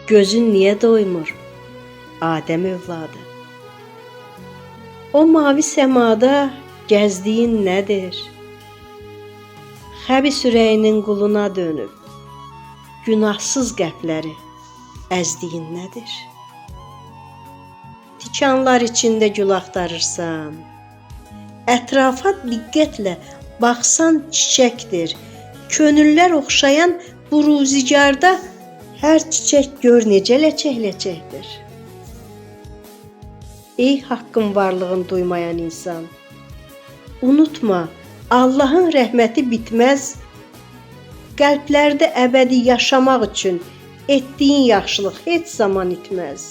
gözün niyə doymur, Adəm övladı? O mavi səmada gəzdiyin nədir? Xəbis ürəyinin quluna dönüb, günahsız qəlbləri əzdiyin nədir? Tikanlar içində gül axtarırsan, ətrafa diqqətlə baxsan çiçəkdir, könüllər oxşayan bu ruzigarda hər çiçək gör necə ləçək-ləçəkdir. Ey haqqın varlığını duymayan insan, unutma, Allahın rəhməti bitməz. Qəlblərdə əbədi yaşamaq üçün etdiyin yaxşılıq heç zaman itməz.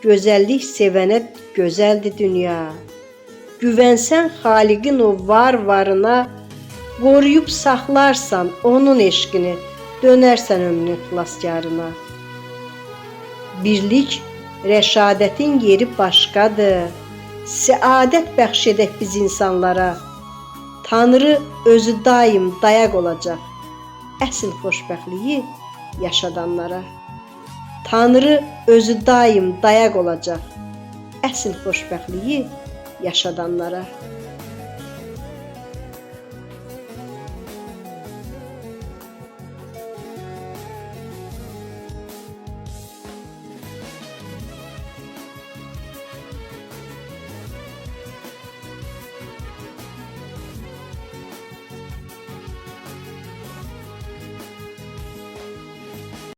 Gözəllik sevənə gözəldir dünya. Güvənsən Xaliqin o varına, qoruyub saxlarsan onun eşqini, dönərsən ömrünün xilaskarına. Birlik, rəşadətin yeri başqadır. Səadət bəxş edək biz insanlara. Tanrı özü daim dayaq olacaq əsl xoşbəxtliyi yaşadanlara. Tanrı özü daim dayaq olacaq əsl xoşbəxtliyi yaşadanlara.